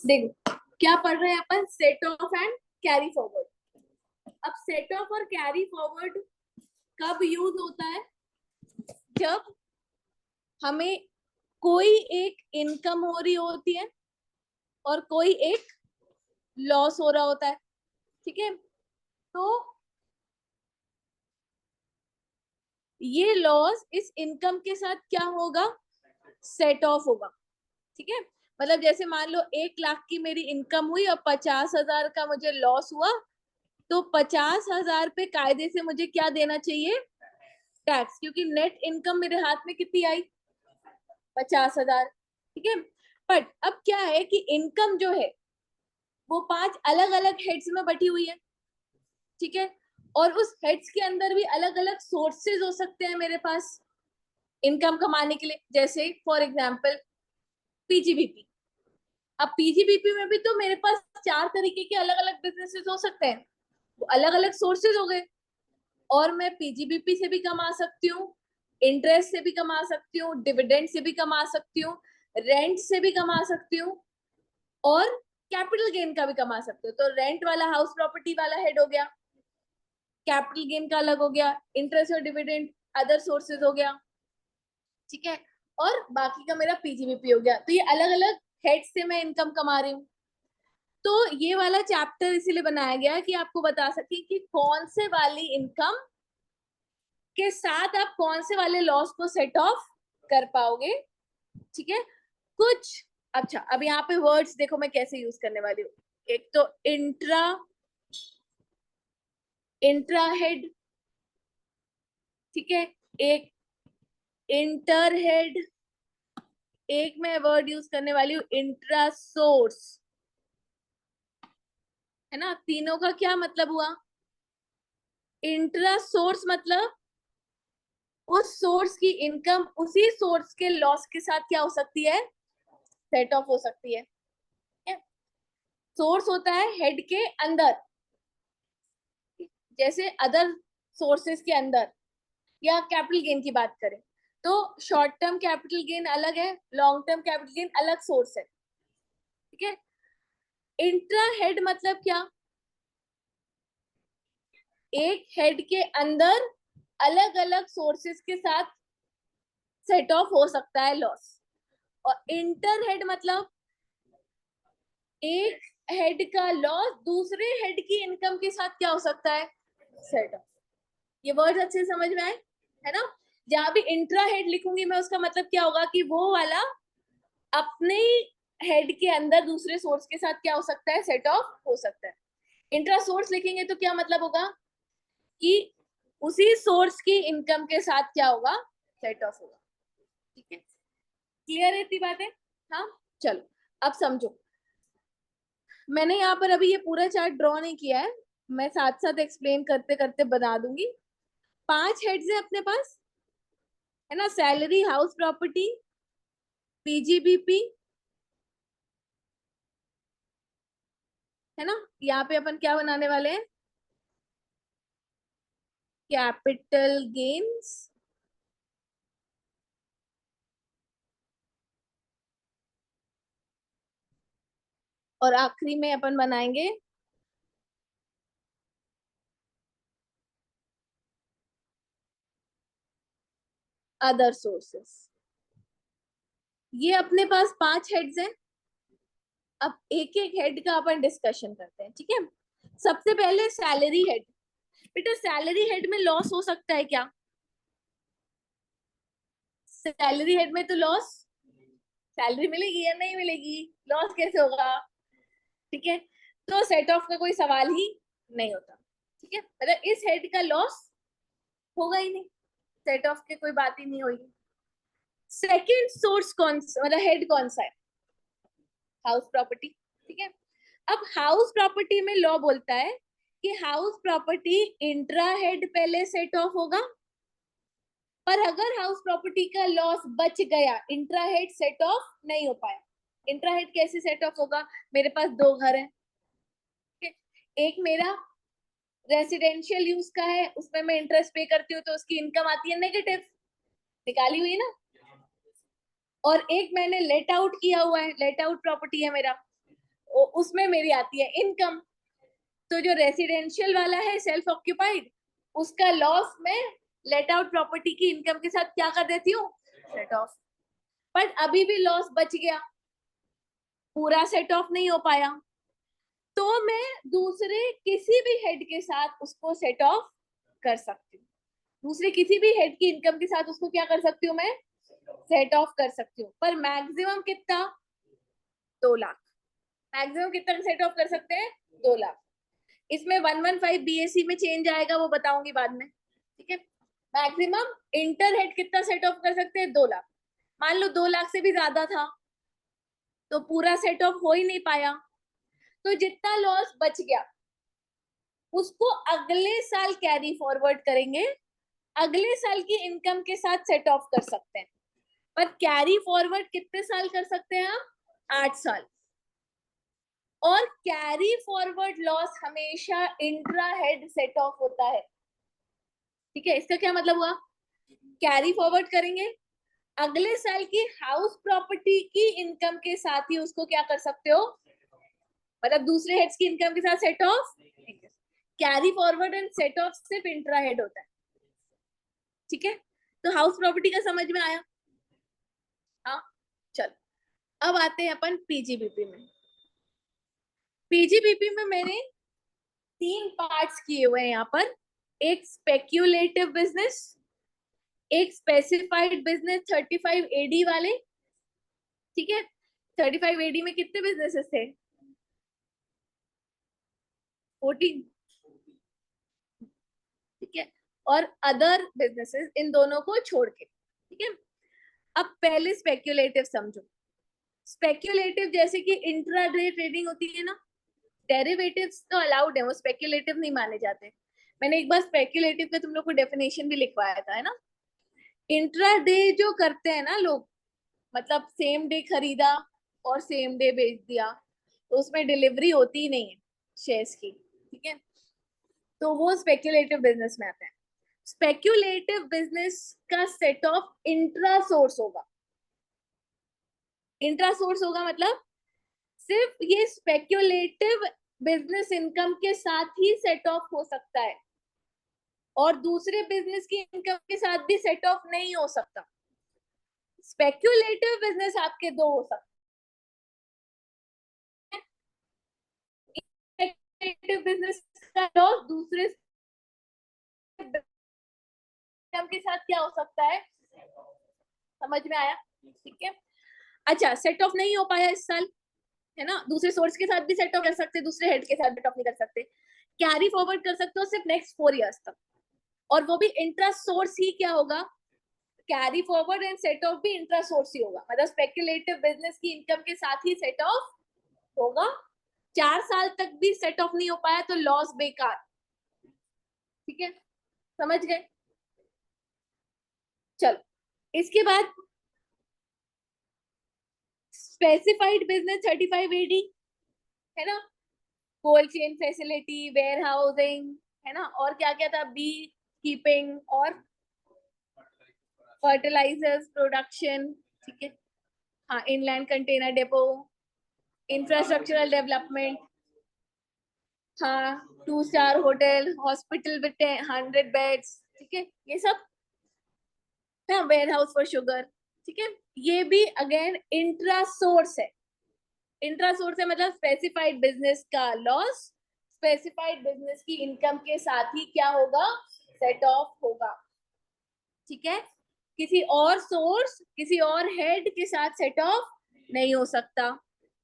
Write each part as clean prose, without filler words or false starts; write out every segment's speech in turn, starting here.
देखो क्या पढ़ रहे हैं अपन, set off and carry forward. अब सेट ऑफ और कैरी फॉरवर्ड कब यूज होता है? जब हमें कोई एक इनकम हो रही होती है और कोई एक लॉस हो रहा होता है। ठीक है, तो ये लॉस इस इनकम के साथ क्या होगा? सेट ऑफ होगा। ठीक है, मतलब जैसे मान लो 1 लाख की मेरी इनकम हुई और 50,000 का मुझे लॉस हुआ, तो 50,000 पे कायदे से मुझे क्या देना चाहिए? टैक्स, क्योंकि नेट इनकम मेरे हाथ में कितनी आई? 50,000। ठीक है, बट अब क्या है कि इनकम जो है वो 5 अलग अलग हेड्स में बटी हुई है। ठीक है, और उस हेड्स के अंदर भी अलग अलग सोर्सेज हो सकते हैं मेरे पास इनकम कमाने के लिए। जैसे फॉर एग्जाम्पल पीजीबीपी। अब पीजीबीपी में भी तो मेरे पास 4 तरीके के अलग अलग बिजनेसेस हो सकते हैं, वो अलग अलग सोर्सेज हो गए। और मैं पीजीबीपी से भी कमा सकती हूँ, इंटरेस्ट से भी कमा सकती हूँ, डिविडेंड से भी कमा सकती हूँ, रेंट से भी कमा सकती हूँ, और कैपिटल गेन का भी कमा सकते हो। तो रेंट वाला हाउस प्रॉपर्टी वाला हेड हो गया, कैपिटल गेन का अलग हो गया, इंटरेस्ट और डिविडेंड अदर सोर्सेज हो गया। ठीक है, और बाकी का मेरा पीजीबीपी हो गया। तो ये अलग अलग हेड से मैं इनकम कमा रही हूँ। तो ये वाला चैप्टर इसीलिए बनाया गया कि आपको बता सके कि कौन से वाली इनकम के साथ आप कौन से वाले लॉस को सेट ऑफ कर पाओगे। ठीक है, कुछ अच्छा, अब यहाँ पे वर्ड्स देखो मैं कैसे यूज करने वाली हूँ। एक तो इंट्रा इंट्रा हेड, ठीक है, एक इंटर हेड, एक मैं वर्ड यूज करने वाली हूँ इंट्रा सोर्स। है ना, तीनों का क्या मतलब हुआ? इंट्रा सोर्स मतलब उस सोर्स की इनकम उसी सोर्स के लॉस के साथ क्या हो सकती है? सेट ऑफ हो सकती है। सोर्स होता है हेड के अंदर, जैसे अदर सोर्सेस के अंदर, या कैपिटल गेन की बात करें तो शॉर्ट टर्म कैपिटल गेन अलग है, लॉन्ग टर्म कैपिटल गेन अलग सोर्स है। ठीक है, इंट्रा हेड मतलब क्या? एक हेड के अंदर अलग अलग सोर्सेस के साथ सेट ऑफ हो सकता है लॉस। और इंटर हेड मतलब एक हेड का लॉस दूसरे हेड की इनकम के साथ क्या हो सकता है? Set of. ये वर्ड अच्छे से समझ में आए? है ना, जहां भी इंट्रा हेड लिखूंगी मैं उसका मतलब क्या होगा कि वो वाला अपने हेड के अंदर दूसरे सोर्स के साथ क्या हो सकता है? सेट ऑफ हो सकता है। इंट्रा सोर्स लिखेंगे तो क्या मतलब होगा कि उसी सोर्स की इनकम के साथ क्या होगा? सेट ऑफ होगा। ठीक है, क्लियर है इतनी बातें? हाँ, चलो अब समझो। मैंने यहाँ पर अभी ये पूरा चार्ट ड्रॉ नहीं किया है, मैं साथ साथ एक्सप्लेन करते करते बना दूंगी। 5 हेड्स है अपने पास, है ना, सैलरी, हाउस प्रॉपर्टी, पीजीबीपी, है ना। यहाँ पे अपन क्या बनाने वाले हैं? कैपिटल गेन्स, और आखिरी में अपन बनाएंगे अदर सोर्सेस। ये अपने पास 5 हेड्स हैं। अब एक एक हेड का अपन डिस्कशन करते हैं। ठीक है, सबसे पहले सैलरी हेड। बेटा सैलरी हेड में लॉस हो सकता है क्या? सैलरी हेड में तो लॉस, सैलरी मिलेगी या नहीं मिलेगी, लॉस कैसे होगा? ठीक है, तो सेट ऑफ का कोई सवाल ही नहीं होता। ठीक है, मतलब इस हेड का लॉस होगा ही नहीं, सेट ऑफ की कोई बात ही नहीं होगी। सेकंड सोर्स कौन सा, मतलब हेड कौन सा है? House property. ठीक है, अब हाउस प्रॉपर्टी में लॉ बोलता है कि हाउस प्रॉपर्टी इंट्रा हेड पहले सेट ऑफ होगा, पर अगर हाउस प्रॉपर्टी का लॉस बच गया, इंट्रा हेड सेट ऑफ नहीं हो पाया। इंट्रा हेड कैसे सेट ऑफ होगा? मेरे पास 2 घर हैं, एक मेरा रेसिडेंशियल यूज का है, उसमें मैं इंटरेस्ट पे करती हूँ तो उसकी इनकम आती है नेगेटिव, निकाली हुई ना। और एक मैंने लेट आउट किया हुआ है, लेट आउट प्रॉपर्टी है मेरा, उसमें मेरी आती है इनकम। तो जो रेसिडेंशियल वाला है सेल्फ ऑक्यूपाइड, उसका लॉस मैं लेट आउट प्रॉपर्टी की इनकम के साथ क्या कर देती हूँ, सेट ऑफ। बट अभी भी लॉस बच गया, पूरा सेट ऑफ नहीं हो पाया, तो मैं दूसरे किसी भी हेड के साथ उसको सेट ऑफ कर सकती हूँ। दूसरे किसी भी हेड की इनकम के साथ उसको क्या कर सकती हूँ, मैं सेट ऑफ कर सकती हूँ। पर मैक्सिमम कितना, 2 लाख। मैक्सिमम कितना सेट ऑफ कर सकते हैं, 2 लाख। इसमें 115 बीएससी में चेंज आएगा, वो बताऊंगी बाद में, ठीक है। मैक्सिमम इंटर हेड कितना सेट ऑफ कर सकते हैं, 2 लाख। मान लो 2 लाख से भी ज्यादा था तो पूरा सेट ऑफ हो ही नहीं पाया, तो जितना लॉस बच गया उसको अगले साल कैरी फॉरवर्ड करेंगे, अगले साल की इनकम के साथ सेट ऑफ कर सकते हैं। पर कैरी फॉरवर्ड कितने साल कर सकते हैं हम, 8 साल। और कैरी फॉरवर्ड लॉस हमेशा इंट्रा हेड सेट ऑफ होता है, ठीक है। इसका क्या मतलब हुआ, कैरी फॉरवर्ड करेंगे, अगले साल की हाउस प्रॉपर्टी की इनकम के साथ ही उसको क्या कर सकते हो, मतलब दूसरे हेड्स की इनकम के साथ set of. Carry forward and set of सिर्फ इंट्रा हेड होता है, ठीक है। तो हाउस प्रॉपर्टी का समझ में आया, हाँ। चल अब आते हैं अपन पीजीबीपी में। पीजीबीपी में मैंने 3 पार्ट्स किए हुए हैं यहाँ पर। एक स्पेक्यूलेटिव बिजनेस, एक स्पेसिफाइड बिजनेस 35 एडी वाले, ठीक है। 35 एडी में कितने बिजनेसेस थे, 14, ठीक है। और अदर बिजनेसेस इन दोनों को छोड़ के, ठीक है। अब पहले स्पेक्यूलेटिव समझो। स्पेक्यूलेटिव जैसे कि इंट्राडे ट्रेडिंग होती है ना, डेरिवेटिव्स तो अलाउड है, वो स्पेक्यूलेटिव नहीं माने जाते। मैंने एक बार स्पेक्यूलेटिव का तुम लोग को डेफिनेशन भी लिखवाया था, है ना। इंट्राडे जो करते हैं ना लोग, मतलब सेम डे खरीदा और सेम डे बेच दिया, तो उसमें डिलीवरी होती ही नहीं है शेयर्स की, ठीक है। तो वो स्पेक्यूलेटिव बिजनेस में आता है। स्पेक्यूलेटिव बिजनेस का सेट ऑफ इंट्रा सोर्स होगा। इंट्रा सोर्स होगा मतलब सिर्फ ये स्पेक्यूलेटिव बिजनेस इनकम के साथ ही सेट ऑफ हो सकता है, और दूसरे बिजनेस की इनकम के साथ भी सेट ऑफ नहीं हो सकता। स्पेक्यूलेटिव बिजनेस आपके दो हो सकते हैं। स्पेक्यूलेटिव बिजनेस का लॉस दूसरे इनकम के साथ क्या हो सकता है, समझ में आया, ठीक है। अच्छा, सेट ऑफ नहीं हो पाया इस साल, है ना। दूसरे सोर्स के साथ भी सेट ऑफ कर सकते, दूसरे हेड के साथ सेट ऑफ नहीं कर सकते। कैरी फॉरवर्ड कर सकते हो सिर्फ नेक्स्ट 4 इयर्स तक, और वो भी इंट्रा सोर्स ही क्या होगा, carry forward and set of भी इंट्रा सोर्स ही होगा। मतलब स्पेक्यूलेटिव बिजनेस की इनकम के साथ ही सेट ऑफ होगा। 4 साल तक भी सेट ऑफ नहीं हो पाया तो लॉस बेकार, ठीक है, समझ गए। चलो इसके बाद स्पेसिफाइड बिजनेस 35 एडी, है ना। Cold chain facility, warehousing, है ना। और क्या क्या था, बी कीपिंग और फर्टिलाइजर्स प्रोडक्शन, ठीक है। हाँ, inland container depot, infrastructural development, हाँ, 2 star hotel, hospital with 100 beds, ठीक है, ये सब। हाँ, वेयर हाउस फॉर शुगर, ठीक है। ये भी अगेन इंट्रा सोर्स है। इंट्रा सोर्स है मतलब स्पेसिफाइड बिजनेस का लॉस स्पेसिफाइड बिजनेस की इनकम के साथ ही क्या होगा, सेट ऑफ होगा, ठीक है। किसी और सोर्स, किसी और हेड के साथ सेट ऑफ नहीं हो सकता,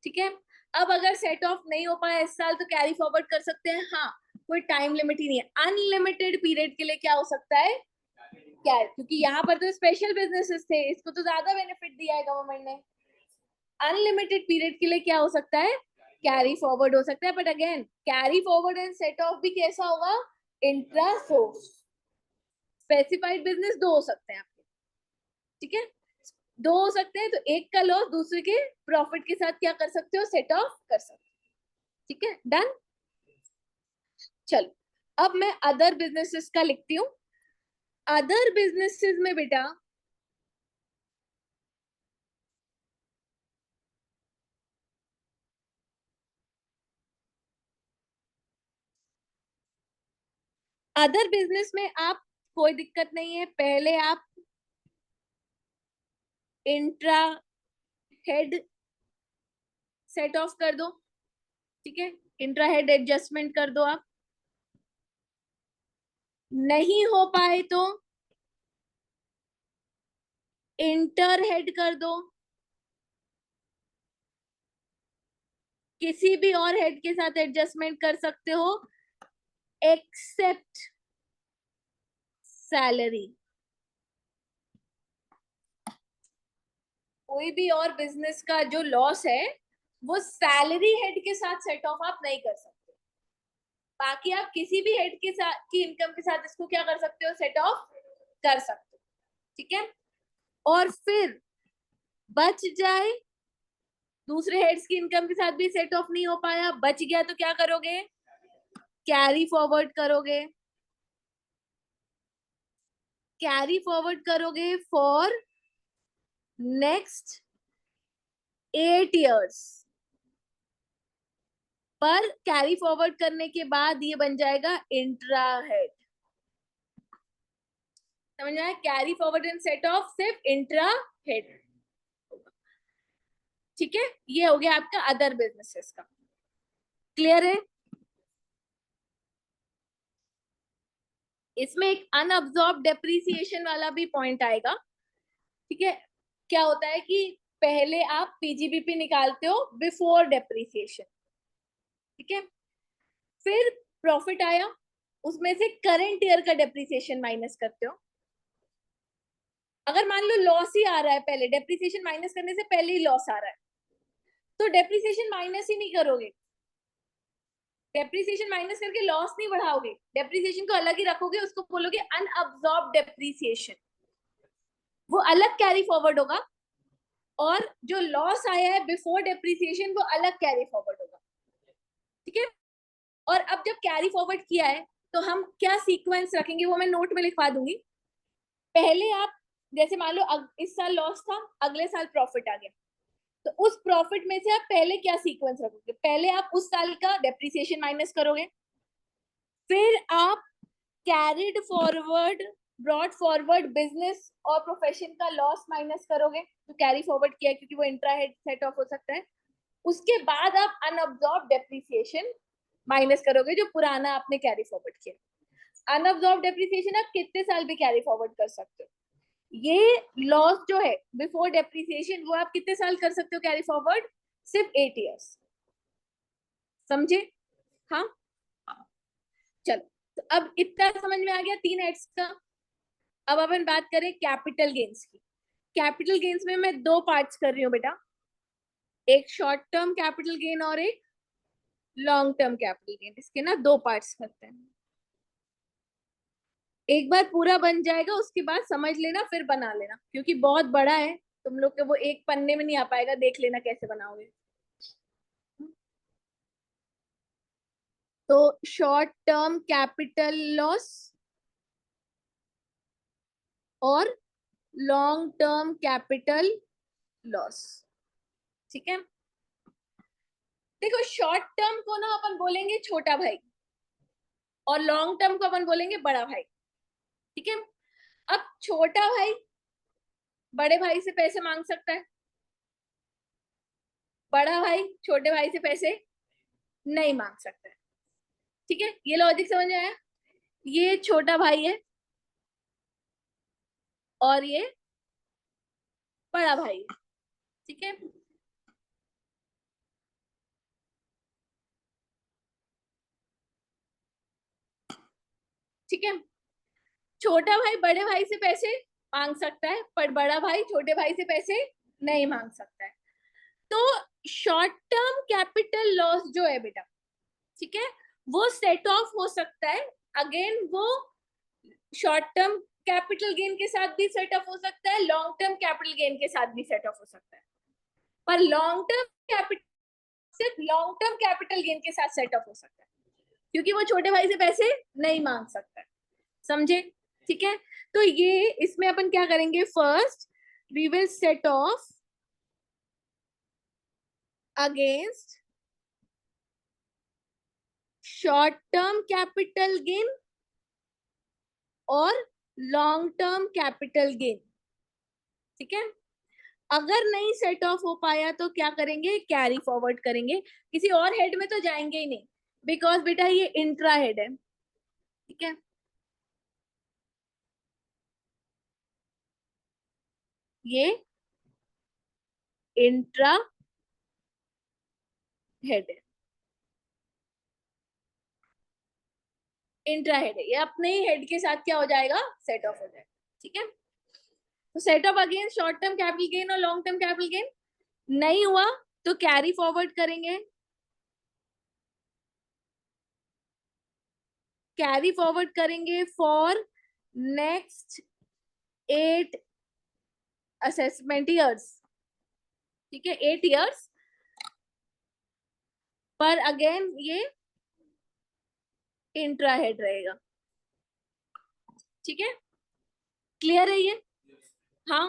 ठीक है। अब अगर सेट ऑफ नहीं हो पाया इस साल तो कैरी फॉरवर्ड कर सकते हैं, हाँ। कोई टाइम लिमिट ही नहीं है, अनलिमिटेड पीरियड के लिए क्या हो सकता है, क्या, क्योंकि यहाँ पर तो स्पेशल बिजनेसेस थे, इसको तो ज्यादा बेनिफिट दिया है गवर्नमेंट ने। अनलिमिटेड पीरियड के लिए क्या हो सकता है, कैरी फॉरवर्ड हो सकता है। But again carry forward and set of भी कैसा होगा, इंट्रा सोर्स। स्पेसिफाइड बिजनेस दो हो सकते हैं आपके, ठीक है। दो हो सकते हैं, तो एक का लॉस दूसरे के प्रॉफिट के साथ क्या कर सकते हो, सेट ऑफ कर सकते हो, ठीक है, डन। चलो अब मैं अदर बिजनेसेस का लिखती हूँ। अदर बिजनेसेस में बेटा अदर बिजनेस में आप कोई दिक्कत नहीं है, पहले आप इंट्रा हेड सेट ऑफ कर दो, ठीक है, इंट्रा हेड एडजस्टमेंट कर दो आप। नहीं हो पाए तो इंटर हेड कर दो, किसी भी और हेड के साथ एडजस्टमेंट कर सकते हो एक्सेप्ट सैलरी। कोई भी और बिजनेस का जो लॉस है वो सैलरी हेड के साथ सेट ऑफ आप नहीं कर सकते, बाकी आप किसी भी हेड के साथ की इनकम के साथ इसको क्या कर सकते हो, सेट ऑफ कर सकते हो, ठीक है। और फिर बच जाए, दूसरे हेड्स की इनकम के साथ भी सेट ऑफ नहीं हो पाया, बच गया तो क्या करोगे, कैरी फॉरवर्ड करोगे, कैरी फॉरवर्ड करोगे फॉर नेक्स्ट 8 years। पर कैरी फॉरवर्ड करने के बाद ये बन जाएगा इंट्रा हेड, समझ में आया, carry forward and set of सिर्फ इंट्रा हेड, ठीक है। ये हो गया आपका अदर बिजनेसेस का, क्लियर है। इसमें एक अनअब्सॉर्ब डेप्रिसिएशन वाला भी पॉइंट आएगा, ठीक है। क्या होता है कि पहले आप पीजीबीपी निकालते हो बिफोर डेप्रिसिएशन, ठीक है, फिर प्रॉफिट आया, उसमें से करंट ईयर का डेप्रिसिएशन माइनस करते हो। अगर मान लो लॉस ही आ रहा है, पहले डेप्रिसिएशन माइनस करने से पहले ही लॉस आ रहा है, तो डेप्रिसिएशन माइनस ही नहीं करोगे, डेप्रिसिएशन माइनस करके लॉस नहीं बढ़ाओगे, डेप्रिसिएशन को अलग ही रखोगे, उसको बोलोगे अनअब्सॉर्ब डेप्रिसिएशन, वो अलग कैरी फॉरवर्ड होगा, और जो लॉस आया है बिफोर डेप्रिसिएशन वो अलग कैरी फॉरवर्ड होगा, ठीक है। और अब जब कैरी फॉरवर्ड किया है तो हम क्या सीक्वेंस रखेंगे वो मैं नोट में लिखवा दूंगी। पहले आप जैसे मान लो इस साल लॉस था, अगले साल प्रॉफिट आ गया, तो उस प्रॉफिट में से आप पहले क्या सीक्वेंस रखोगे, पहले आप उस साल का डेप्रिसिएशन माइनस करोगे, फिर आप carried forward brought forward business और प्रोफेशन का लॉस माइनस करोगे, तो कैरी फॉरवर्ड किया क्योंकि वो इंट्रा हेड सेट ऑफ हो सकता है, उसके बाद आप अनअब्सॉर्ब डेप्रिसिएशन माइनस करोगे जो पुराना आपने कैरी फॉरवर्ड किया। अनअब्सॉर्ब डेप्रिसिएशन आप कितने साल भी कैरी फॉरवर्ड कर सकते हो, ये लॉस जो है बिफोर डेप्रिसिएशन वो आप कितने साल कर सकते हो कैरी फॉरवर्ड, सिर्फ 8 years, समझे। हाँ, चलो, तो अब इतना समझ में आ गया 3 हेड्स का। अब अपन बात करें कैपिटल गेन्स की। कैपिटल गेन्स में मैं 2 पार्ट्स कर रही हूँ बेटा, एक शॉर्ट टर्म कैपिटल गेन और एक लॉन्ग टर्म कैपिटल गेन, इसके ना 2 पार्ट्स करते हैं। एक बार पूरा बन जाएगा उसके बाद समझ लेना फिर बना लेना, क्योंकि बहुत बड़ा है, तुम लोग के वो एक पन्ने में नहीं आ पाएगा, देख लेना कैसे बनाओगे। तो शॉर्ट टर्म कैपिटल लॉस और लॉन्ग टर्म कैपिटल लॉस, ठीक है। देखो शॉर्ट टर्म को ना अपन बोलेंगे छोटा भाई, और लॉन्ग टर्म को अपन बोलेंगे बड़ा भाई, ठीक है। अब छोटा भाई बड़े भाई से पैसे मांग सकता है, बड़ा भाई छोटे भाई से पैसे नहीं मांग सकता है, ठीक है। ये लॉजिक समझ में आया, ये छोटा भाई है और ये बड़ा भाई है, ठीक है। ठीक है, छोटा भाई बड़े भाई से पैसे मांग सकता है, पर बड़ा भाई छोटे भाई से पैसे नहीं मांग सकता है। तो शॉर्ट टर्म कैपिटल लॉस जो है बेटा, ठीक है, वो सेट ऑफ हो सकता है, अगेन वो शॉर्ट टर्म कैपिटल गेन के साथ भी सेट ऑफ हो सकता है, लॉन्ग टर्म कैपिटल गेन के साथ भी सेट ऑफ हो सकता है, पर लॉन्ग टर्म कैपिटल सिर्फ लॉन्ग टर्म कैपिटल गेन के साथ सेट ऑफ हो सकता है, क्योंकि वो छोटे भाई से पैसे नहीं मांग सकता है, समझे, ठीक है। तो ये इसमें अपन क्या करेंगे, first we will set off against short term capital gain और लॉन्ग टर्म कैपिटल गेन। ठीक है, अगर नहीं सेट ऑफ हो पाया तो क्या करेंगे, कैरी फॉरवर्ड करेंगे, किसी और हेड में तो जाएंगे ही नहीं, बिकॉज बेटा ये इंट्रा हेड है। ठीक है, ये इंट्रा हेड है, इंट्रा हेड है, ये अपने ही हेड के साथ क्या हो जाएगा, सेट ऑफ हो जाएगा। ठीक है, तो set off against short term capital gain और लॉन्ग टर्म कैपिटल गेन, नहीं हुआ तो कैरी फॉरवर्ड करेंगे, कैरी फॉरवर्ड करेंगे फॉर नेक्स्ट 8 असेसमेंट ईयर्स। ठीक है, 8 ईयर्स, पर अगेन ये इंट्रा हेड रहेगा। ठीक है, क्लियर है ये? हाँ,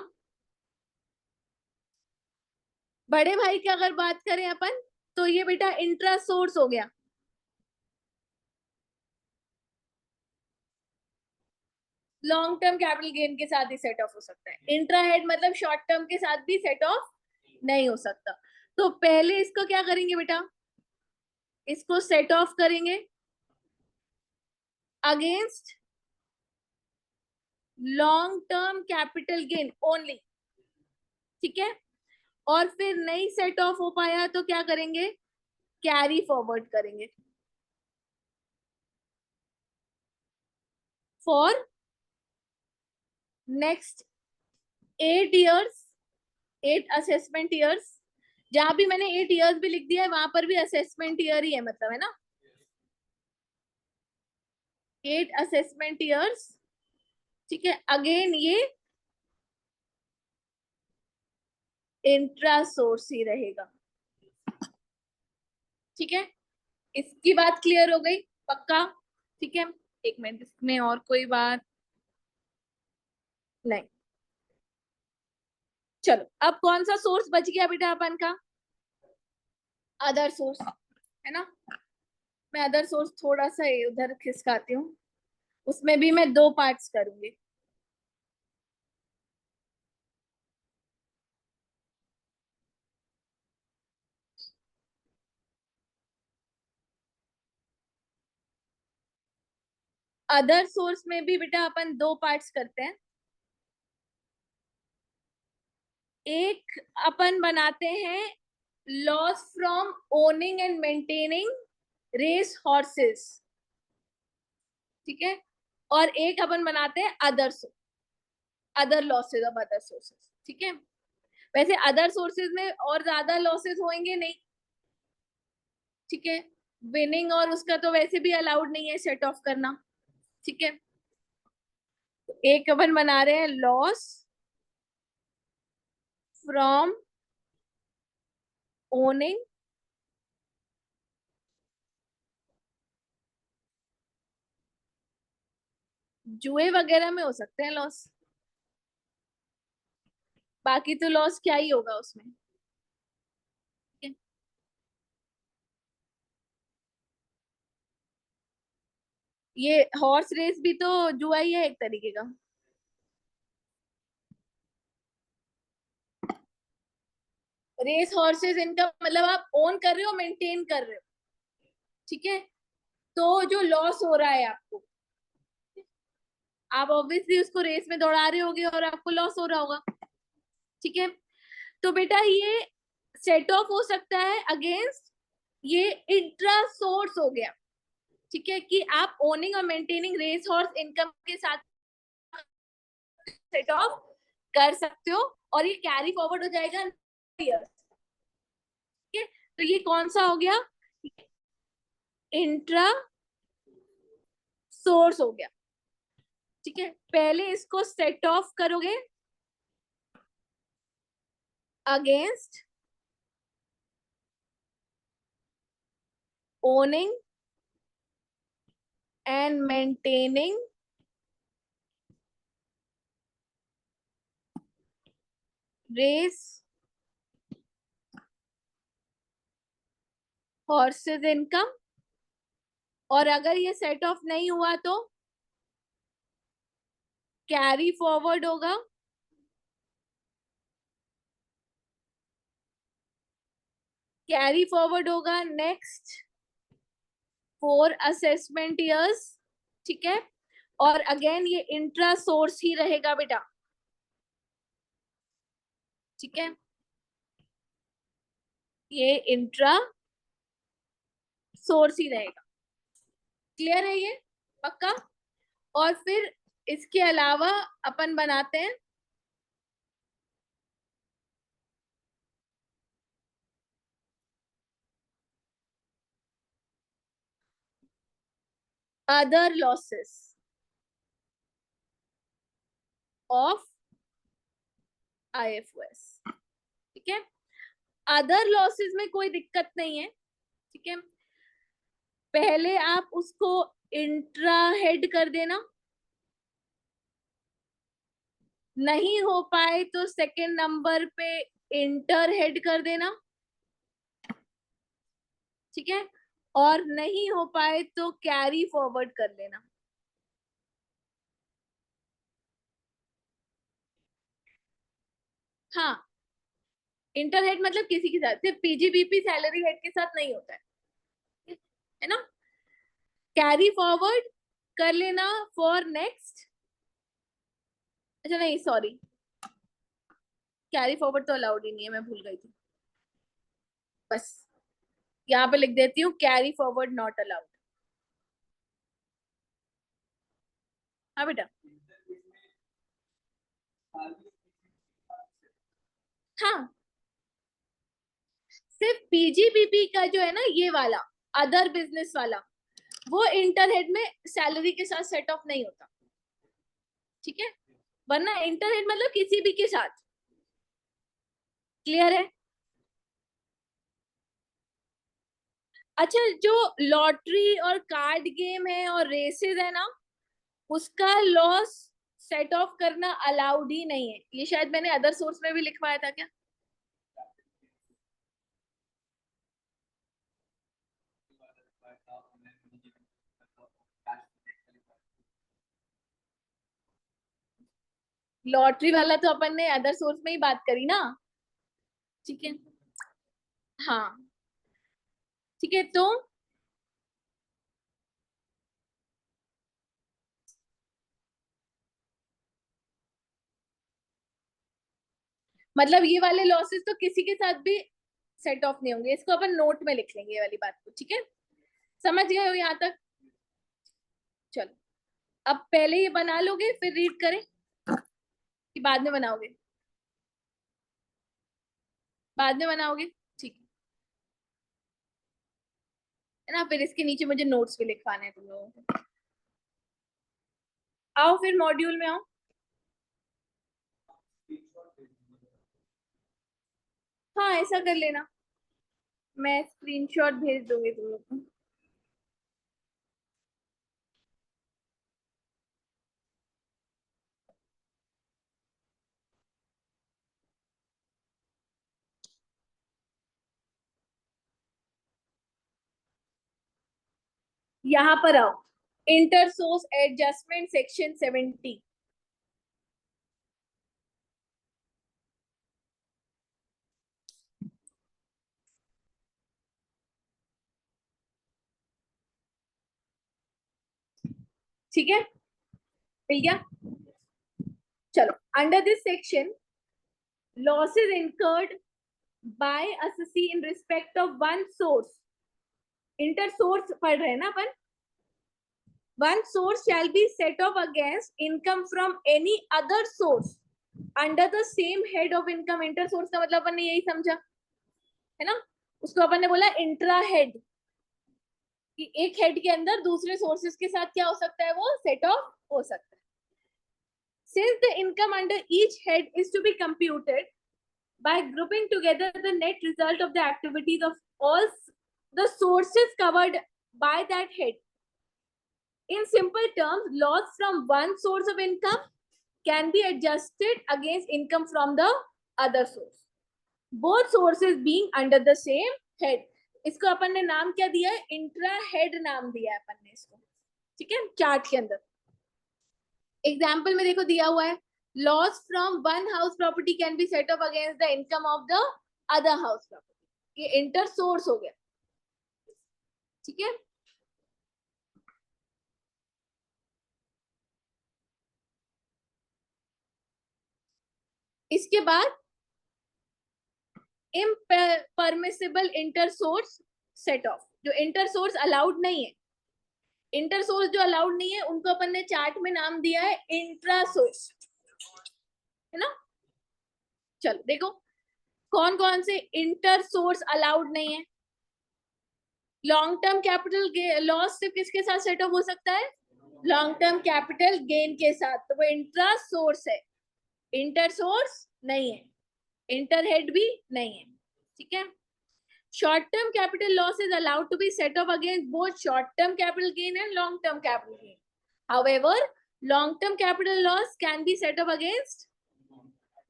बड़े भाई की अगर बात करें अपन, तो ये बेटा इंट्रा सोर्स हो गया, लॉन्ग टर्म कैपिटल गेन के साथ ही सेट ऑफ हो सकता है। इंट्रा हेड मतलब शॉर्ट टर्म के साथ भी सेट ऑफ नहीं हो सकता। तो पहले इसको क्या करेंगे बेटा, इसको सेट ऑफ करेंगे against long term capital gain only. ठीक है, और फिर नहीं सेट ऑफ हो पाया तो क्या करेंगे, कैरी फॉरवर्ड करेंगे for next 8 years, 8 assessment years. जहां भी मैंने 8 ईयर्स भी लिख दिया है वहां पर भी असेसमेंट ईयर ही है, मतलब है ना, 8 असेसमेंट ईयर्स। ठीक है, अगेन ये इंट्रा सोर्स ही रहेगा। ठीक है, इसकी बात क्लियर हो गई, पक्का? ठीक है, एक मिनट, इसमें और कोई बात नहीं। चलो, अब कौन सा सोर्स बच गया बेटा अपन का, अदर सोर्स, है ना। मैं अदर सोर्स थोड़ा सा उधर खिसकाती हूँ, उसमें भी मैं 2 पार्ट्स करूंगी। अदर सोर्स में भी बेटा अपन 2 पार्ट्स करते हैं। एक अपन बनाते हैं loss from owning and maintaining race horses. ठीक है, और एक अपन बनाते हैं other losses of other sources. ठीक है, वैसे अदर सोर्सेज में और ज्यादा लॉसेस होंगे नहीं। ठीक है, विनिंग और उसका तो वैसे भी अलाउड नहीं है सेट ऑफ करना। ठीक है, तो एक अपन बना रहे हैं लॉस फ्रॉम ओनिंग जुए वगैरह में हो सकते हैं लॉस, बाकी तो लॉस क्या ही होगा उसमें। ठीक है, ये हॉर्स रेस भी तो जुआ ही है एक तरीके का। रेस हॉर्सेस इनका मतलब आप ओन कर रहे हो, मेंटेन कर रहे हो। ठीक है, तो जो लॉस हो रहा है आपको, आप ऑब्वियसली उसको रेस में दौड़ा रहे होगे और आपको लॉस हो रहा होगा। ठीक है, तो बेटा ये सेट ऑफ हो सकता है अगेंस्ट ये इंट्रा सोर्स हो गया। ठीक है, कि आप ओनिंग और मेंटेनिंग रेस हॉर्स इनकम के साथ सेट ऑफ कर सकते हो, और ये कैरी फॉरवर्ड हो जाएगा ईयर। ठीक है, तो ये कौन सा हो गया, इंट्रा सोर्स हो गया। ठीक है, पहले इसको सेट ऑफ करोगे against owning and maintaining race horses income, और अगर ये सेट ऑफ नहीं हुआ तो कैरी फॉरवर्ड होगा, कैरी फॉरवर्ड होगा नेक्स्ट 4 असेसमेंट ईयर्स, ठीक है। और अगेन ये इंट्रा सोर्स ही रहेगा बेटा, ठीक है, ये इंट्रा सोर्स ही रहेगा। क्लियर है ये, पक्का। और फिर इसके अलावा अपन बनाते हैं अदर लॉसेस ऑफ आईएफओएस, ठीक है। अदर लॉसेस में कोई दिक्कत नहीं है, ठीक है। पहले आप उसको इंट्रा हेड कर देना, नहीं हो पाए तो सेकंड नंबर पे इंटर हेड कर देना, ठीक है। और नहीं हो पाए तो कैरी फॉरवर्ड कर लेना। हाँ, इंटर हेड मतलब किसी के साथ, सिर्फ पीजीबीपी सैलरी हेड के साथ नहीं होता है ना। कैरी फॉरवर्ड कर लेना फॉर नेक्स्ट, अच्छा नहीं सॉरी, कैरी फॉरवर्ड तो अलाउड ही नहीं है, मैं भूल गई थी। बस यहाँ पे लिख देती हूँ कैरी फॉरवर्ड नॉट अलाउड। हाँ बेटा, हाँ, सिर्फ पीजीबीपी का जो है ना ये वाला अदर बिजनेस वाला, वो इंटर हेड में सैलरी के साथ सेट ऑफ नहीं होता, ठीक है। वरना इंटर हेड मतलब किसी भी के साथ। क्लियर है। अच्छा, जो लॉटरी और कार्ड गेम है और रेसेस है ना, उसका लॉस सेट ऑफ करना अलाउड ही नहीं है। ये शायद मैंने अदर सोर्स में भी लिखवाया था क्या। लॉटरी वाला तो अपन ने अदर सोर्स में ही बात करी ना, ठीक है। हाँ, ठीक है। तो मतलब ये वाले लॉसेस तो किसी के साथ भी सेट ऑफ नहीं होंगे, इसको अपन नोट में लिख लेंगे ये वाली बात को, ठीक है। समझ गए हो यहाँ तक। चलो, अब पहले ये बना लोगे फिर रीड करें कि बाद में बनाओगे। बाद में बनाओगे, ठीक है ना। फिर इसके नीचे मुझे नोट्स भी लिखवाने हैं तुम लोगों को। आओ फिर मॉड्यूल में आओ। हाँ, ऐसा कर लेना, मैं स्क्रीनशॉट भेज दूंगी तुम लोग को। यहाँ पर आओ, इंटर सोर्स एडजस्टमेंट सेक्शन 70। ठीक है, मिल गया। चलो, under this section losses incurred by assessee in respect of one source, inter source पढ़ रहे हैं ना अपन। One source shall be set off against income from any other source under the same head of income। Inter source का मतलब अपन ने यही समझा है ना, उसको अपन ने बोला इंट्रा हेड, कि एक हेड के अंदर दूसरे सोर्सेस के साथ क्या हो सकता है, वो सेट ऑफ हो सकता है। Since the income under each head is to be computed by grouping together the net result of the activities of all the sources covered by that head. In simple terms, loss from one source of income can be adjusted against income from the other source, both sources being under the same head। इसको अपन ने नाम क्या दिया है, intra head नाम दिया है अपन ने इसको, ठीक है, चार्ट के अंदर। एग्जाम्पल में देखो दिया हुआ है, loss from one house property can be set off against the income of the other house property. ये इंटर सोर्स हो गया, ठीक है। इसके बाद इम्परमिसिबल इंटर सोर्स सेट ऑफ, जो इंटर सोर्स अलाउड नहीं है, इंटर सोर्स जो अलाउड नहीं है उनको अपन ने चार्ट में नाम दिया है इंट्रा सोर्स, है ना। चलो देखो कौन कौन से इंटर सोर्स अलाउड नहीं है। लॉन्ग टर्म कैपिटल लॉस सिर्फ किसके साथ सेट ऑफ हो सकता है, लॉन्ग टर्म कैपिटल गेन के साथ, तो वो इंट्रा सोर्स है, इंटर सोर्स नहीं है, इंटर हेड भी नहीं है, ठीक है। short term capital loss is allowed to be set off against both short term capital gain and long term capital gain. However, long term capital loss can be set off against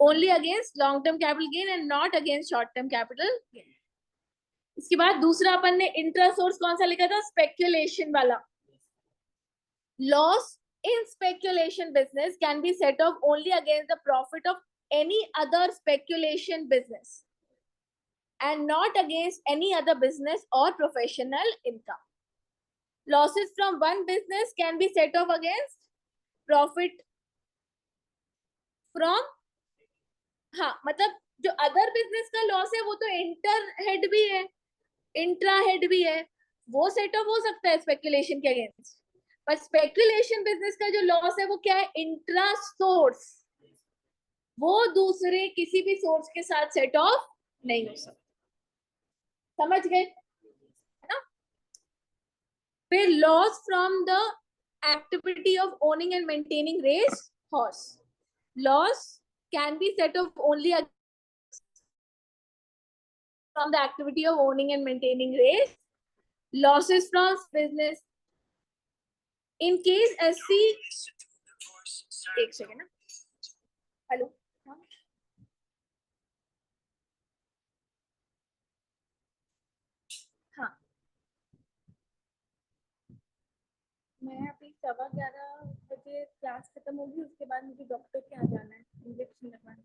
only against long term capital gain and not against short term capital gain. इसके बाद दूसरा अपन ने intra source कौन सा लिखा था, speculation वाला। Loss in speculation business can be set off only against the profit of any other speculation business and not against any other business or professional income. Losses from one business can be set off against profit from, हाँ मतलब जो other business का loss है वो तो inter head भी है, intra head भी है, वो सेट ऑफ हो सकता है स्पेकुलेशन के अगेंस्ट, पर स्पेकुलेशन बिजनेस का जो लॉस है वो क्या है, इंट्रा सोर्स, वो दूसरे किसी भी सोर्स के साथ सेट ऑफ नहीं हो सकता, समझ गए, है ना। फिर loss from the activity of owning and maintaining race horse, loss can be set off only from the activity of owning and maintaining race, losses from business in case SC, एक second ना, hello, हाँ मैं अभी 11:15 बजे class खत्म होगी, उसके बाद मुझे डॉक्टर के यहाँ जाना है इंजेक्शन लगवाने,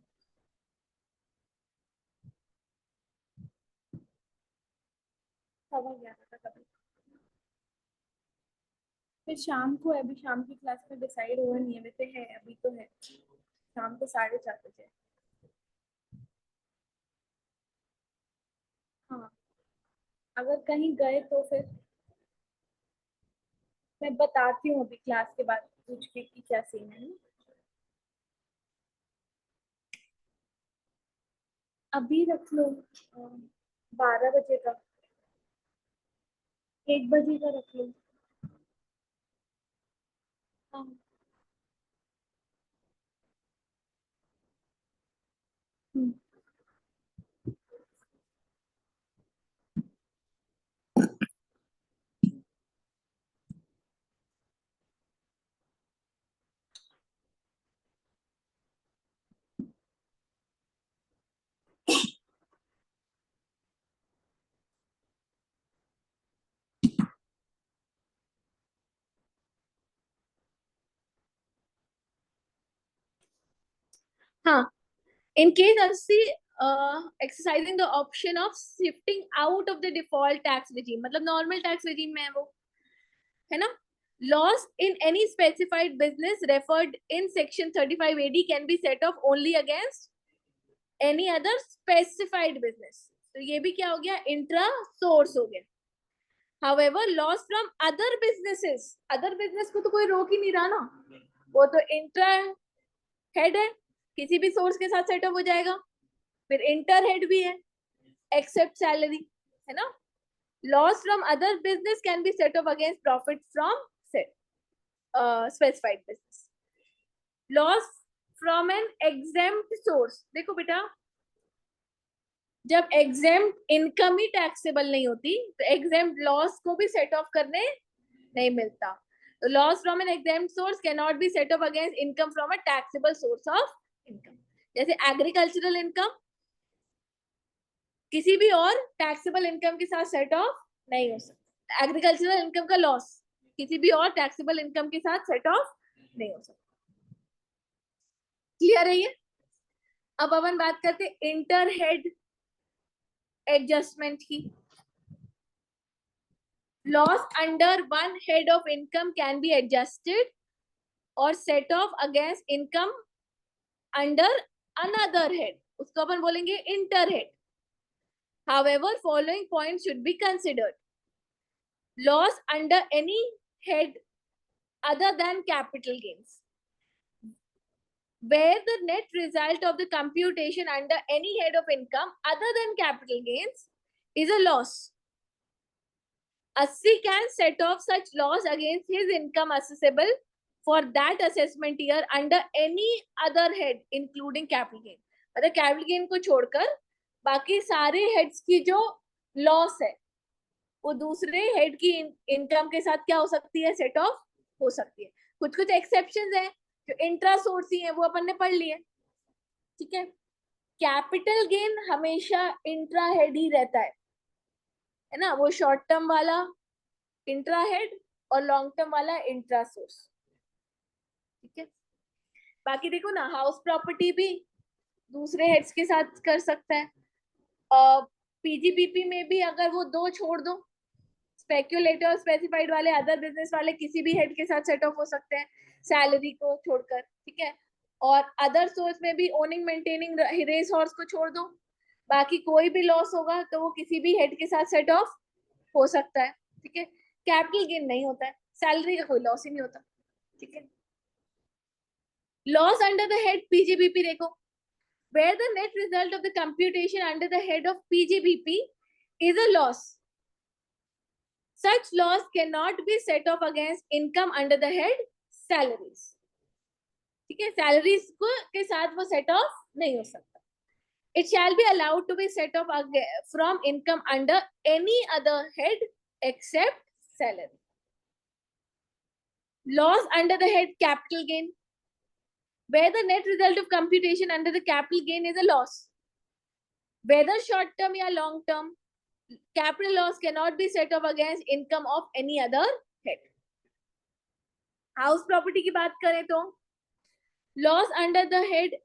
11:15 तक अभी, फिर शाम को है, अभी शाम की क्लास में डिसाइड हुआ नहीं है, वैसे है अभी तो है शाम को 4:30 बजे। हाँ अगर कहीं गए तो फिर मैं बताती हूँ अभी क्लास के बाद पूछ के कि क्या सीन है। अभी रख लो 12 बजे का, 1 बजे का रख लो। हाँ हम्म, हाँ in case of the exercising the option of shifting out of the default tax regime, मतलब normal tax regime में है वो, है ना। loss in any specified business referred in section 35 AD can be set off only against any other specified business, तो ये भी क्या हो गया, इंट्रा सोर्स हो गया। however loss from other businesses, other business को तो कोई रोक ही नहीं रहा ना, वो तो इंट्रा हेड है, किसी भी सोर्स के साथ सेटअप हो जाएगा, फिर इंटर हेड भी है एक्सेप्ट सैलरी, है ना। Loss from other business can be set off against profit from specified business. Loss from an exempt source, देखो बेटा जब एग्जेम्प्ट इनकम ही टैक्सेबल नहीं होती तो एग्जेम्प्ट लॉस को भी सेट ऑफ करने नहीं मिलता, तो loss from an exempt source cannot be set off against income from a taxable source of income, जैसे एग्रीकल्चरल इनकम किसी भी और टैक्सेबल इनकम के साथ सेट ऑफ नहीं हो सकता, एग्रीकल्चरल इनकम का लॉस किसी भी और टैक्सेबल इनकम के साथ सेट ऑफ नहीं हो सकता, क्लियर है ये? अब अपन बात करते इंटर हेड एडजस्टमेंट की. Loss under one head of income can be adjusted or set off against income under another head. उसको अपन बोलेंगे inter head. However, following points should be considered. Loss under any head other than capital gains, where the net result of the computation under any head of income other than capital gains is a loss. Assi can set off such loss against his income assessable for that assessment year under any other head including capital gain. मतलब capital gain को छोड़कर बाकी सारे heads की जो loss है वो दूसरे head की income के साथ क्या हो सकती है, set off हो सकती है. कुछ कुछ exceptions हैं जो इंट्रा सोर्स ही है, वो अपन ने पढ़ लिए. ठीक है. कैपिटल गेन हमेशा इंट्रा हेड ही रहता है ना. वो शॉर्ट टर्म वाला इंट्रा हेड और लॉन्ग टर्म वाला इंट्रा सोर्स. ठीक है. बाकी देखो ना, हाउस प्रॉपर्टी भी दूसरे हेड्स के साथ कर सकता है. पीजीबीपी में भी अगर वो दो छोड़ दो, स्पेक्यूलेटर स्पेसिफाइड वाले अदर बिजनेस वाले किसी भी हेड के साथ सेट ऑफ हो सकते हैं सैलरी को छोड़कर. ठीक है. और अदर सोर्स में भी ओनिंग मेंटेनिंग रेस हॉर्स को छोड़ दो, बाकी कोई भी लॉस होगा तो वो किसी भी हेड के साथ सेट ऑफ हो सकता है. ठीक है. कैपिटल गेन नहीं होता है, सैलरी का कोई लॉस ही नहीं होता. ठीक है. Loss under the head PGBP देखो, where the net result of the computation under the head of PGBP is a loss. Such loss cannot be set off against income under the head salaries. ठीक है. Salaries को के साथ वो set off नहीं हो सकता. It shall be allowed to be set off from income under any other head except salary. Loss under the head capital gain, where the net result of computation under the capital gain is a loss, whether short term or long term, capital loss cannot be set off against income of any other head. House property की बात करें तो loss under the head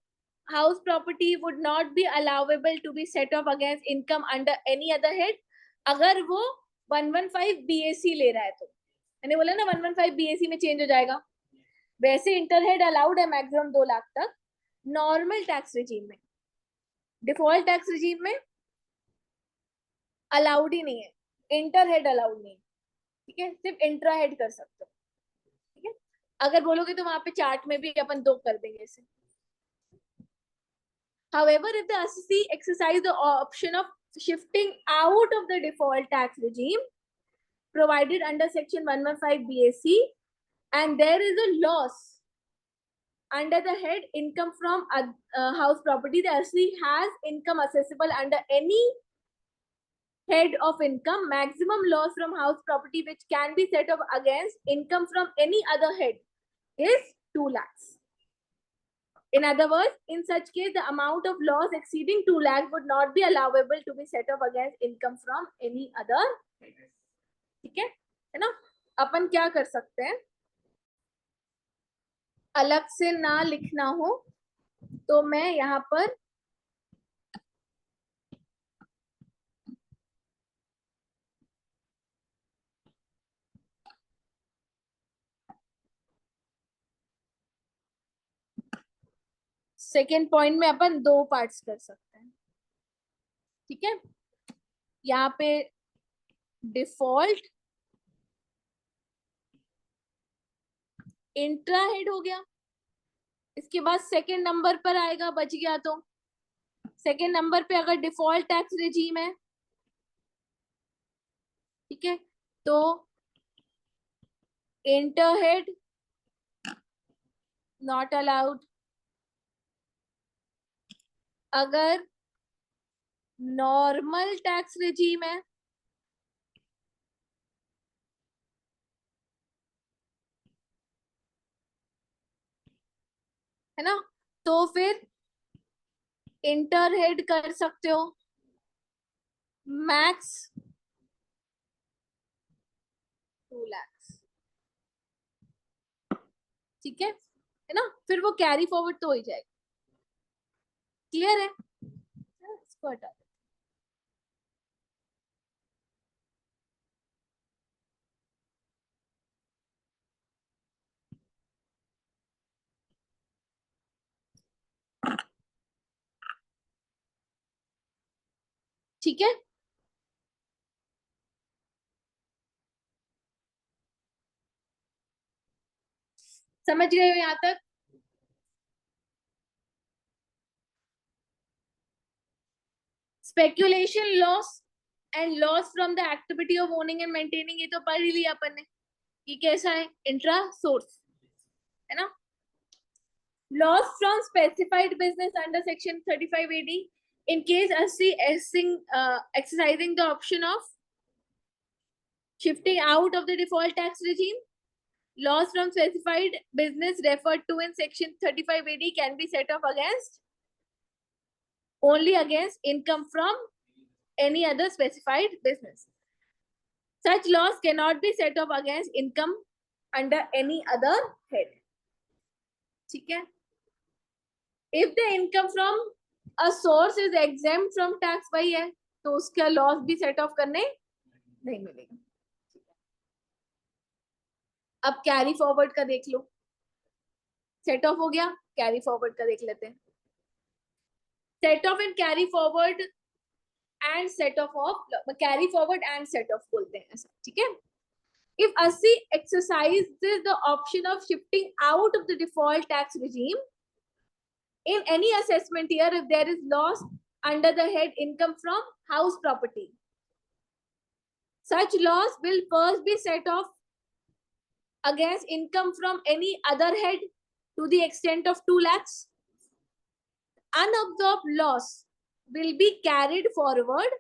house property would not be allowable to be set off against income under any other head. अगर वो 115 BAC ले रहा है तो मैंने बोला ना 115 BAC में चेंज हो जाएगा. वैसे इंटरहेड अलाउड है मैक्सिमम 2 लाख तक नॉर्मल टैक्स रिजीम में. डिफॉल्ट टैक्स रिजीम में अलाउड ही नहीं है, इंटरहेड अलाउड नहीं. ठीक है. सिर्फ इंट्रा हेड कर सकते हो. ठीक है. अगर बोलोगे तो वहां पे चार्ट में भी अपन 2 कर देंगे इसे. However, if the assessee exercise the option of shifting out of the default tax regime provided under section 115 BAC and there is a loss under the head income from house property, the assessee has income accessible under any head of income. Maximum loss from house property which can be set off against income from any other head is 2 lakhs. In other words, in such case, the amount of loss exceeding 2 lakh would not be allowable to be set off against income from any other. ठीक है ना. अपन क्या कर सकते हैं, अलग से ना लिखना हो तो मैं यहाँ पर सेकेंड पॉइंट में अपन 2 पार्ट्स कर सकते हैं. ठीक है. यहाँ पे डिफॉल्ट इंट्रा हेड हो गया, इसके बाद सेकेंड नंबर पर आएगा, बच गया तो सेकेंड नंबर पे अगर डिफॉल्ट टैक्स रेजीम है. ठीक है. तो इंटर हेड नॉट अलाउड. अगर नॉर्मल टैक्स रेजीम है ना, तो फिर इंटर हेड कर सकते हो. Max 2 lakhs. ठीक है ना. फिर वो कैरी फॉरवर्ड तो हो ही जाएगा. क्लियर है? इसको हटा दो। ठीक है, समझ गए हो यहाँ तक? Speculation loss and loss from the activity of owning and maintaining, ये तो पढ़ ही लिया अपन ने। ये कैसा है? इंट्रा सोर्स है ना। Loss from specified business under section 35 AD in case exercising the option of shifting out of the default tax regime. Loss from specified business referred to in section 35 AD can be set off against only against income from any other specified business. Such loss cannot be set off against income under any other head. ठीक है? If the income from a source is exempt from tax, वही है, तो उसका loss भी set of करने नहीं मिलेगा। अब कैरी फॉरवर्ड का देख लो, सेट ऑफ हो गया, कैरी फॉरवर्ड का देख लेते हैं। Set off and carry forward and set of carry forward and set of बोलते हैं ऐसा, ठीक है। If ASSI exercises the option of shifting out of the default tax regime in any assessment year, if there is loss under the head income from house property, such loss will first be set off against income from any other head to the extent of 2 lakhs. Unabsorbed loss will be carried forward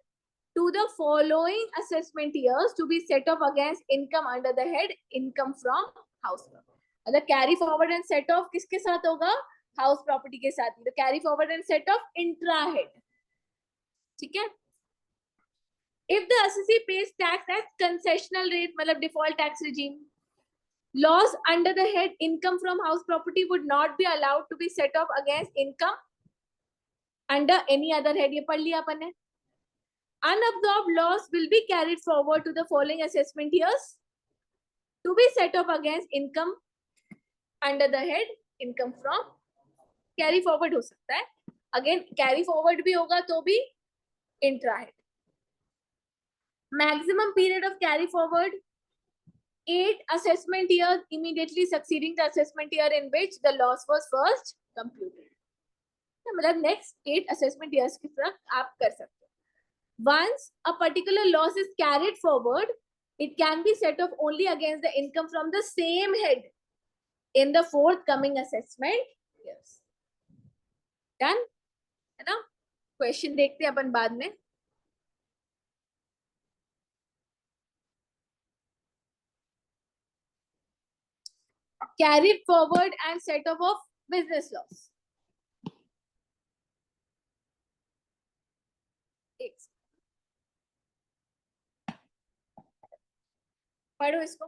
to the following assessment years to be set off against income under the head income from house property. मतलब carry forward and set of किसके साथ होगा? House property के साथ। तो carry forward and set of intra head, ठीक है। If the assessee pays tax at concessional rate, मतलब default tax regime, loss under the head income from house property would not be allowed to be set off against income under any other head। ये पढ़ लिया अपन ने। Unabsorbed loss will be carried forward to the following assessment years to be set off against income under the head income from। Carry forward हो सकता है, again carry forward भी होगा तो भी intra head. Maximum period of carry forward 8 assessment years immediately succeeding the assessment year in which the loss was first computed। मतलब next 8 assessment years की तरफ आप कर सकते हो। Once a particular loss is carried forward, it can be set off only against the income from the same head in the forthcoming assessment years। Done? है ना? Question देखते हैं अपन बाद में। Carried forward and set off of business loss। पढ़ो इसको।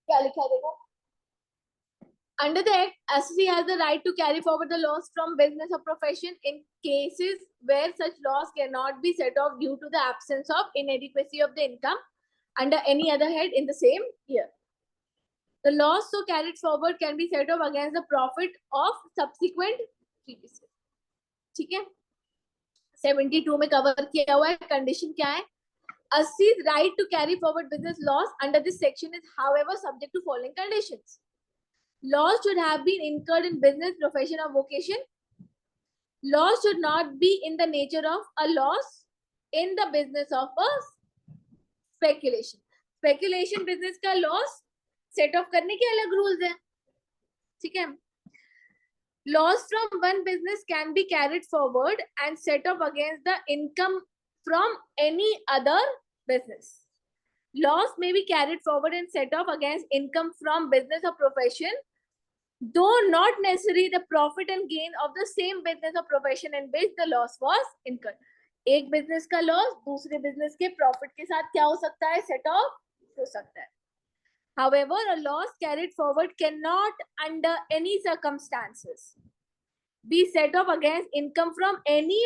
क्या लिखा है देखो। Under the Act, assessee has the right to carry forward the loss from business or profession in cases where such loss cannot be set off due to the absence of inadequacy of the income under any other head in the same year। The loss so carried forward can be set off against the profit of subsequent previous year। ठीक है, 72 में cover किया हुआ है। Condition क्या है? Assessee's right to carry forward business loss under this section is however subject to following conditions. Loss should have been incurred in business, profession or vocation. Loss should not be in the nature of a loss in the business of a speculation। Speculation business का loss set off करने के अलग rules हैं, ठीक है। Loss from one business can be carried forward and set off against the income from any other business। Loss may be carried forward and set off against income from business or profession, though not necessarily the profit and gain of the same business or profession in which the loss was incurred। एक business का loss दूसरे business के profit के साथ क्या हो सकता है, सेट ऑफ हो सकता है. However, a loss carried forward cannot, under any circumstances, be set off against income from any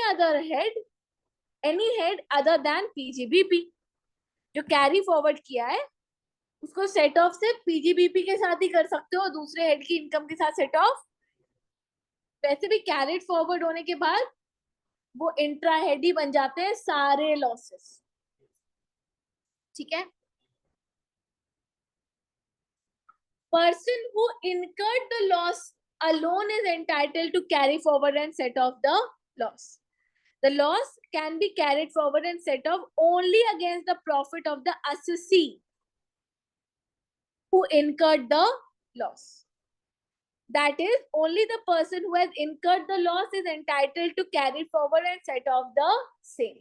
head other than PGBP. जो कैरी फॉरवर्ड किया है उसको सेट ऑफ सिर्फ पीजीबीपी के साथ ही कर सकते हो, दूसरे हेड की इनकम के साथ सेट ऑफ. वैसे भी कैरिड फॉरवर्ड होने के बाद वो इंट्रा हेड ही बन जाते हैं सारे लॉसेस. ठीक है. Person who incurred the loss alone is entitled to carry forward and set off the loss. The loss can be carried forward and set off only against the profit of the assessee who incurred the loss. That is, only the person who has incurred the loss is entitled to carry forward and set off the same.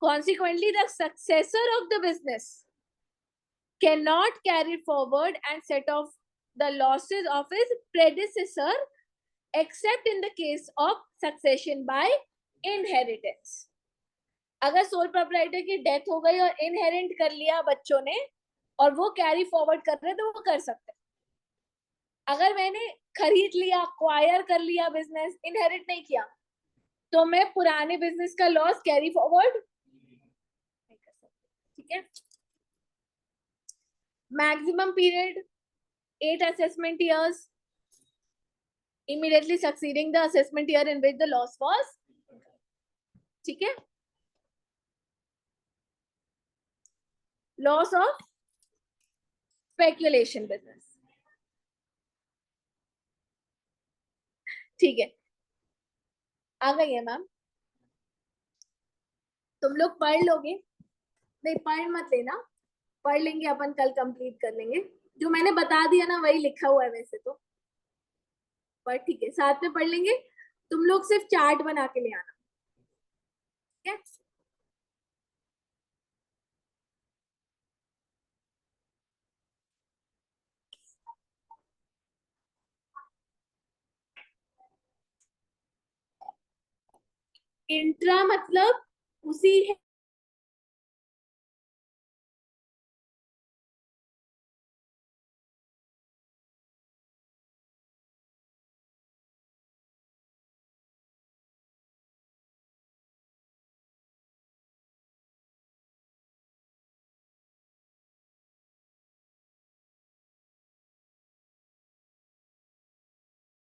Consequently, the successor of the business cannot carry forward and set off the losses of his predecessor except in the case of succession by inheritance. अगर sole proprietor की death हो गई और inherit कर लिया बच्चों ने और वो कैरी फॉरवर्ड कर रहे तो वो कर सकते हैं. अगर मैंने खरीद लिया, एक्वायर कर लिया बिजनेस, इनहेरिट नहीं किया, तो मैं पुराने बिजनेस का लॉस कैरी फॉरवर्ड नहीं कर सकती. ठीक है. Maximum period 8 assessment years immediately succeeding the assessment year in which the loss was. ठीक है. Loss of speculation business. ठीक है. आ गई है मैम. तुम लोग पढ़ लोगे? नहीं पढ़ मत लेना, पढ़ लेंगे अपन, कल कंप्लीट कर लेंगे. जो मैंने बता दिया ना वही लिखा हुआ है वैसे तो, पर ठीक है साथ में पढ़ लेंगे. तुम लोग सिर्फ चार्ट बना के ले आना. ठीक है. इंट्रा मतलब उसी